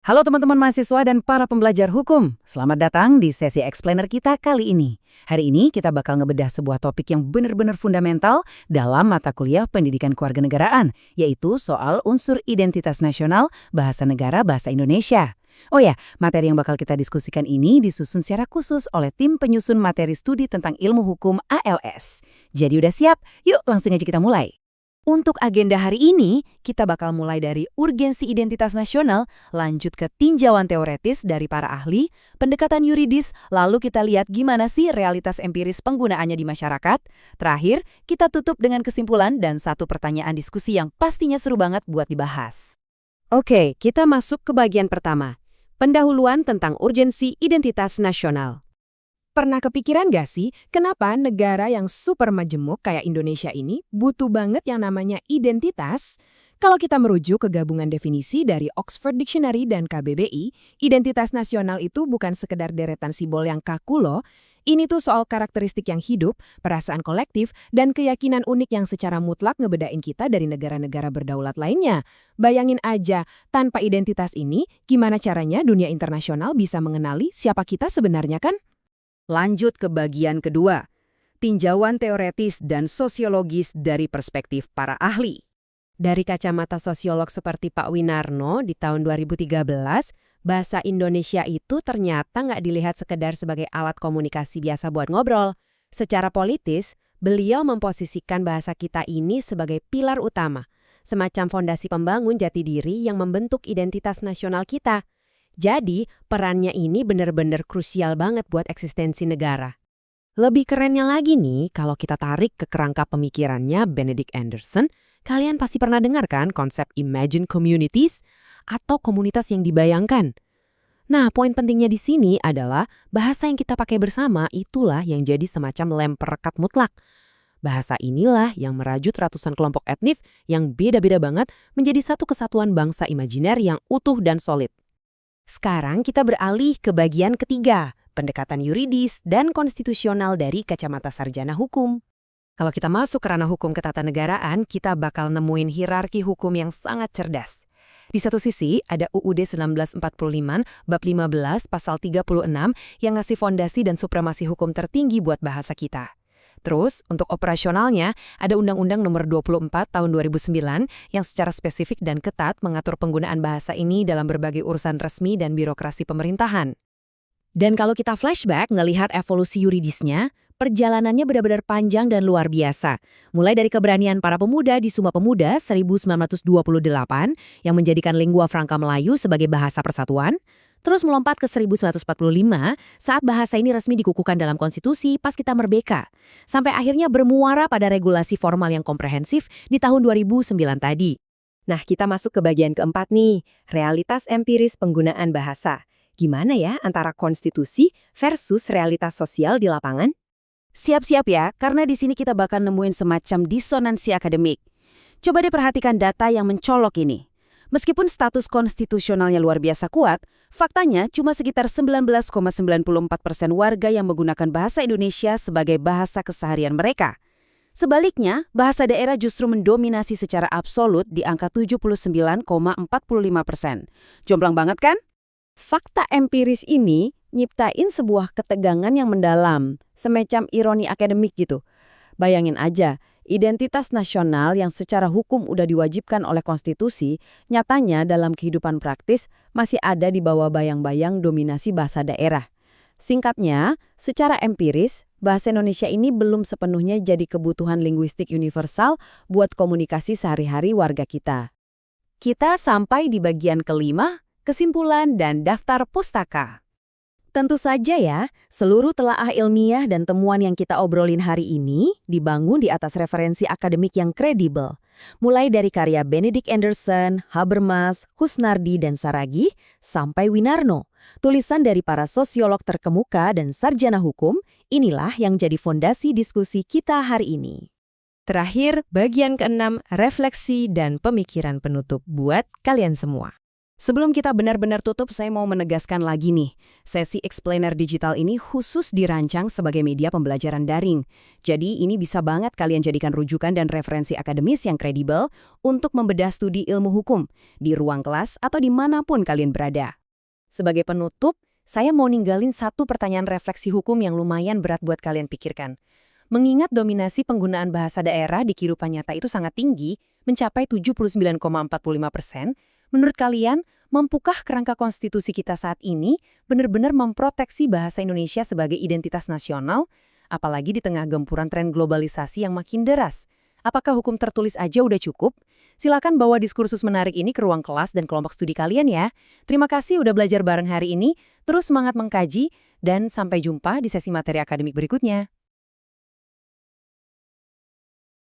Halo teman-teman mahasiswa dan para pembelajar hukum. Selamat datang di sesi explainer kita kali ini. Hari ini kita bakal ngebedah sebuah topik yang benar-benar fundamental dalam mata kuliah pendidikan kewarganegaraan, yaitu soal unsur identitas nasional bahasa negara bahasa Indonesia. Oh ya, materi yang bakal kita diskusikan ini disusun secara khusus oleh tim penyusun materi studi tentang ilmu hukum ALS. Jadi udah siap? Yuk langsung aja kita mulai. Untuk agenda hari ini, kita bakal mulai dari urgensi identitas nasional, lanjut ke tinjauan teoretis dari para ahli, pendekatan yuridis, lalu kita lihat gimana sih realitas empiris penggunaannya di masyarakat. Terakhir, kita tutup dengan kesimpulan dan satu pertanyaan diskusi yang pastinya seru banget buat dibahas. Oke, kita masuk ke bagian pertama. Pendahuluan tentang urgensi identitas nasional. Pernah kepikiran gak sih, kenapa negara yang super majemuk kayak Indonesia ini butuh banget yang namanya identitas? Kalau kita merujuk ke gabungan definisi dari Oxford Dictionary dan KBBI, identitas nasional itu bukan sekedar deretan simbol yang kaku loh. Ini tuh soal karakteristik yang hidup, perasaan kolektif, dan keyakinan unik yang secara mutlak ngebedain kita dari negara-negara berdaulat lainnya. Bayangin aja, tanpa identitas ini, gimana caranya dunia internasional bisa mengenali siapa kita sebenarnya kan? Lanjut ke bagian kedua, tinjauan teoretis dan sosiologis dari perspektif para ahli. Dari kacamata sosiolog seperti Pak Winarno di tahun 2013, bahasa Indonesia itu ternyata nggak dilihat sekedar sebagai alat komunikasi biasa buat ngobrol. Secara politis, beliau memposisikan bahasa kita ini sebagai pilar utama, semacam fondasi pembangun jati diri yang membentuk identitas nasional kita. Jadi, perannya ini benar-benar krusial banget buat eksistensi negara. Lebih kerennya lagi nih, kalau kita tarik ke kerangka pemikirannya Benedict Anderson, kalian pasti pernah dengar kan konsep Imagine Communities atau komunitas yang dibayangkan. Nah, poin pentingnya di sini adalah bahasa yang kita pakai bersama itulah yang jadi semacam lem perekat mutlak. Bahasa inilah yang merajut ratusan kelompok etnis yang beda-beda banget menjadi satu kesatuan bangsa imajiner yang utuh dan solid. Sekarang kita beralih ke bagian ketiga, pendekatan yuridis dan konstitusional dari kacamata sarjana hukum. Kalau kita masuk ke ranah hukum ketatanegaraan, kita bakal nemuin hierarki hukum yang sangat cerdas. Di satu sisi, ada UUD 1945 bab 15 pasal 36 yang ngasih fondasi dan supremasi hukum tertinggi buat bahasa kita. Terus, untuk operasionalnya, ada Undang-Undang Nomor 24 Tahun 2009 yang secara spesifik dan ketat mengatur penggunaan bahasa ini dalam berbagai urusan resmi dan birokrasi pemerintahan. Dan kalau kita flashback ngelihat evolusi yuridisnya, perjalanannya benar-benar panjang dan luar biasa. Mulai dari keberanian para pemuda di Sumpah Pemuda 1928 yang menjadikan lingua franca Melayu sebagai bahasa persatuan, terus melompat ke 1945 saat bahasa ini resmi dikukuhkan dalam konstitusi pas kita merdeka. Sampai akhirnya bermuara pada regulasi formal yang komprehensif di tahun 2009 tadi. Nah, kita masuk ke bagian keempat nih, realitas empiris penggunaan bahasa. Gimana ya antara konstitusi versus realitas sosial di lapangan? Siap-siap ya, karena di sini kita bakal nemuin semacam disonansi akademik. Coba deh perhatikan data yang mencolok ini. Meskipun status konstitusionalnya luar biasa kuat, faktanya cuma sekitar 19,94% warga yang menggunakan bahasa Indonesia sebagai bahasa keseharian mereka. Sebaliknya, bahasa daerah justru mendominasi secara absolut di angka 79,45%. Jomplang banget kan? Fakta empiris ini nyiptain sebuah ketegangan yang mendalam, semacam ironi akademik gitu. Bayangin aja, identitas nasional yang secara hukum udah diwajibkan oleh konstitusi, nyatanya dalam kehidupan praktis masih ada di bawah bayang-bayang dominasi bahasa daerah. Singkatnya, secara empiris, bahasa Indonesia ini belum sepenuhnya jadi kebutuhan linguistik universal buat komunikasi sehari-hari warga kita. Kita sampai di bagian kelima, kesimpulan dan daftar pustaka. Tentu saja ya, seluruh telaah ilmiah dan temuan yang kita obrolin hari ini dibangun di atas referensi akademik yang kredibel. Mulai dari karya Benedict Anderson, Habermas, Kusnardi, dan Saragi, sampai Winarno. Tulisan dari para sosiolog terkemuka dan sarjana hukum, inilah yang jadi fondasi diskusi kita hari ini. Terakhir, bagian keenam, refleksi dan pemikiran penutup buat kalian semua. Sebelum kita benar-benar tutup, saya mau menegaskan lagi nih. Sesi Explainer Digital ini khusus dirancang sebagai media pembelajaran daring. Jadi ini bisa banget kalian jadikan rujukan dan referensi akademis yang kredibel untuk membedah studi ilmu hukum di ruang kelas atau dimanapun kalian berada. Sebagai penutup, saya mau ninggalin satu pertanyaan refleksi hukum yang lumayan berat buat kalian pikirkan. Mengingat dominasi penggunaan bahasa daerah di kehidupan nyata itu sangat tinggi, mencapai 79,45%, menurut kalian, mampukah kerangka konstitusi kita saat ini benar-benar memproteksi bahasa Indonesia sebagai identitas nasional, apalagi di tengah gempuran tren globalisasi yang makin deras? Apakah hukum tertulis aja udah cukup? Silakan bawa diskursus menarik ini ke ruang kelas dan kelompok studi kalian ya. Terima kasih udah belajar bareng hari ini, terus semangat mengkaji, dan sampai jumpa di sesi materi akademik berikutnya.